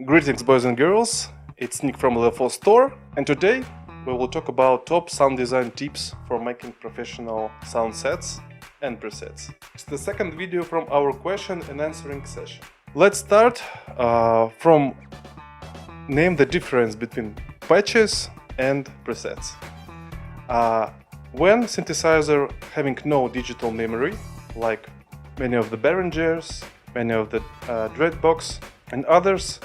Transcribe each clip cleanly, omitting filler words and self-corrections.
Greetings boys and girls, it's Nick from LFOstore, and today we will talk about top sound design tips for making professional sound sets and presets. It's the second video from our question and answering session. Let's start from name the difference between patches and presets. When synthesizer having no digital memory, like many of the Behringers, many of the Dreadbox and others,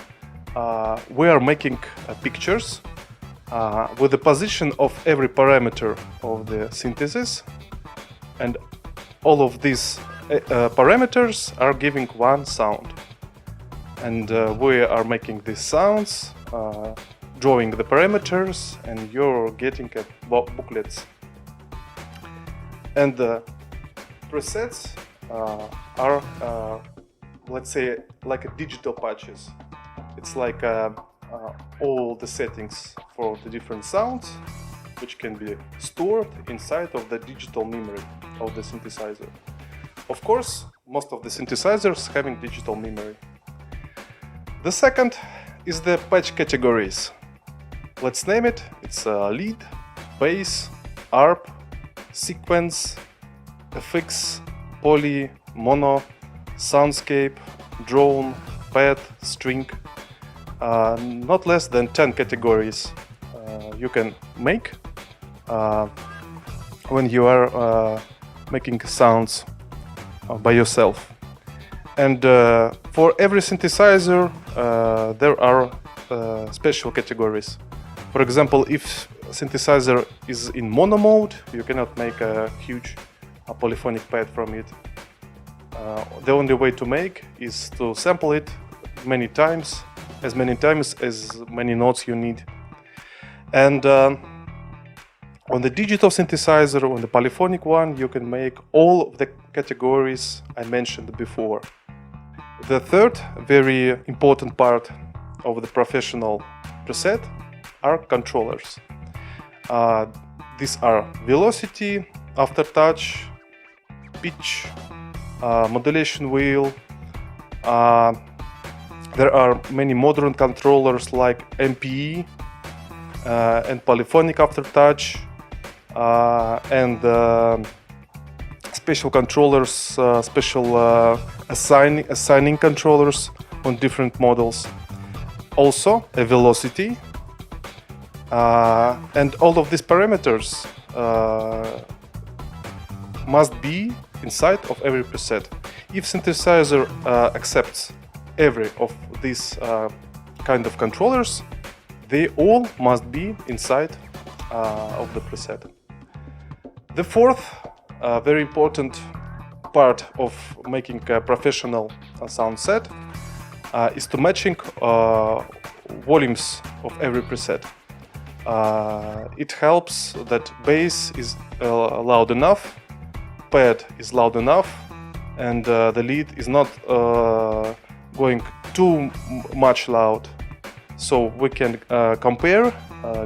we are making pictures with the position of every parameter of the synthesis, and all of these parameters are giving one sound, and we are making these sounds, drawing the parameters, and you're getting booklets. And the presets are let's say like a digital patches. It's like all the settings for the different sounds, which can be stored inside of the digital memory of the synthesizer. Of course, most of the synthesizers having digital memory. The second is the patch categories. Let's name it. It's lead, bass, ARP, sequence, FX, poly, mono, soundscape, drone, pad, string. Not less than 10 categories you can make when you are making sounds by yourself. And for every synthesizer there are special categories. For example, if synthesizer is in mono mode, you cannot make a huge polyphonic pad from it. The only way to make is to sample it many times as many notes you need. And on the digital synthesizer, on the polyphonic one, you can make all of the categories I mentioned before. The third very important part of the professional preset are controllers. These are velocity, aftertouch, pitch, modulation wheel. There are many modern controllers like MPE and polyphonic aftertouch, and special controllers, special assigning controllers on different models. Also a velocity, and all of these parameters must be inside of every preset. If synthesizer accepts every of these kind of controllers, they all must be inside of the preset. The fourth very important part of making a professional sound set is to matching volumes of every preset. It helps that bass is loud enough, pad is loud enough, and the lead is not going too much loud. So we can compare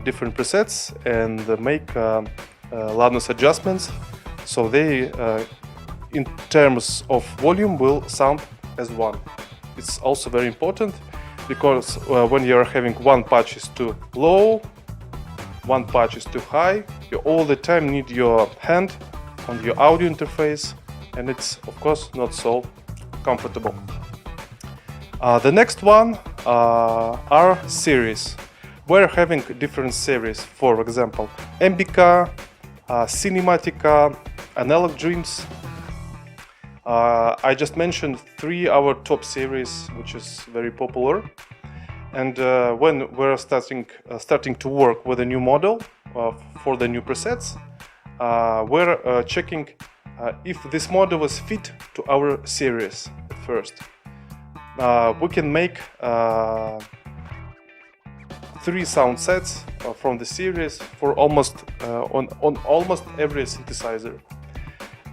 different presets and make loudness adjustments, so they in terms of volume will sound as one. It's also very important because when you're having one patch is too low, one patch is too high, you all the time need your hand on your audio interface, and it's of course not so comfortable. The next one are series. We're having different series, for example Ambica, Cinematica, Analog Dreams. I just mentioned three our top series, which is very popular. And when we're starting to work with a new model for the new presets, we're checking if this model is fit to our series at first. We can make 3 sound sets from the series for almost on almost every synthesizer.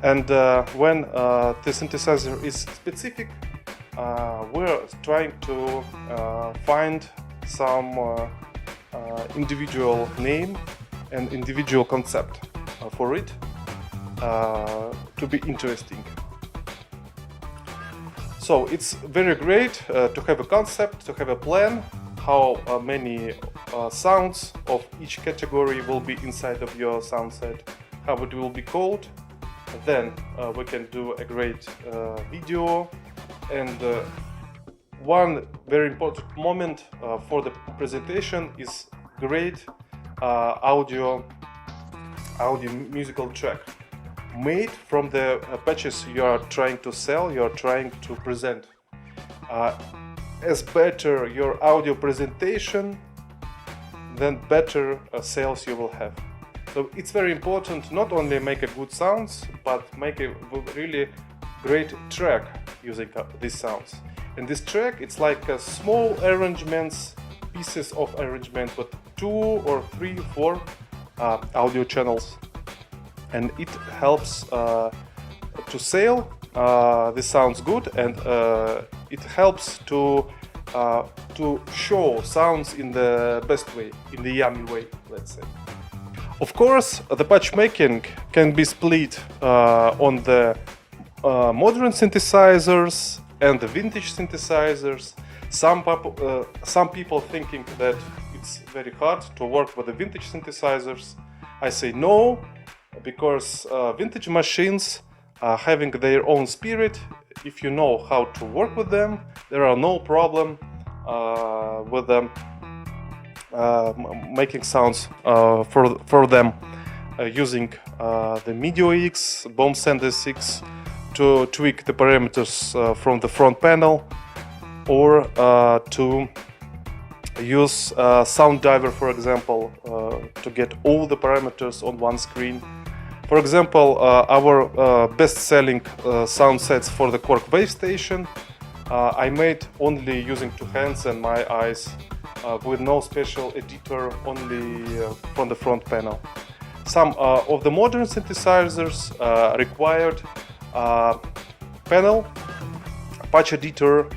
And when the synthesizer is specific, we're trying to find some individual name and individual concept for it to be interesting. So it's very great to have a concept, to have a plan, how many sounds of each category will be inside of your sound set, how it will be called. Then we can do a great video. And one very important moment for the presentation is great audio musical track made from the patches you are trying to sell, you are trying to present. As better your audio presentation, then better sales you will have. So it's very important not only make a good sounds, but make a really great track using these sounds. And this track, it's like a small arrangements, pieces of arrangement with 2 or 3, 4 audio channels. And it helps to sell. This sounds good, and it helps to show sounds in the best way, in the yummy way, let's say. Of course, the patch making can be split on the modern synthesizers and the vintage synthesizers. Some people thinking that it's very hard to work with the vintage synthesizers. I say no, because vintage machines are having their own spirit. If you know how to work with them, there are no problem with them making sounds for them using the Medio X, Bomb Sender 6 to tweak the parameters from the front panel, or to use Sound Diver, for example, to get all the parameters on one screen. For example, our best-selling sound sets for the Korg Wave Station I made only using 2 hands and my eyes, with no special editor, only from the front panel. Some of the modern synthesizers required panel, patch editor,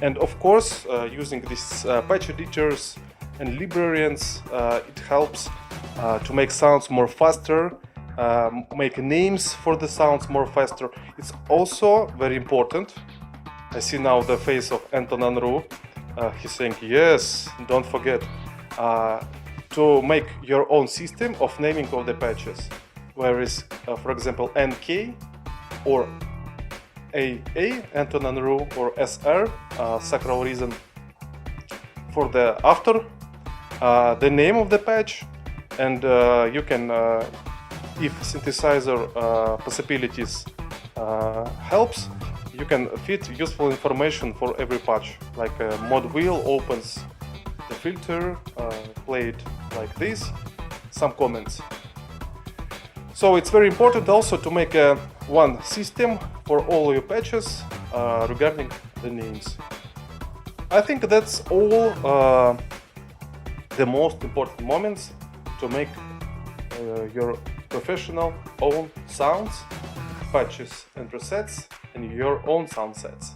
and of course using these patch editors and librarians, it helps to make sounds more faster, make names for the sounds more faster. It's also very important. I see now the face of Anton Anru. He's saying yes, don't forget to make your own system of naming of the patches, whereas for example NK or AA, Anton Anru, or SR, Sacral Reason, for the after the name of the patch. And you can, if synthesizer possibilities helps, you can fit useful information for every patch, like a mod wheel opens the filter, play it like this, some comments. So it's very important also to make one system for all your patches regarding the names. I think that's all the most important moments to make your professional own sounds, patches and presets, and your own sound sets.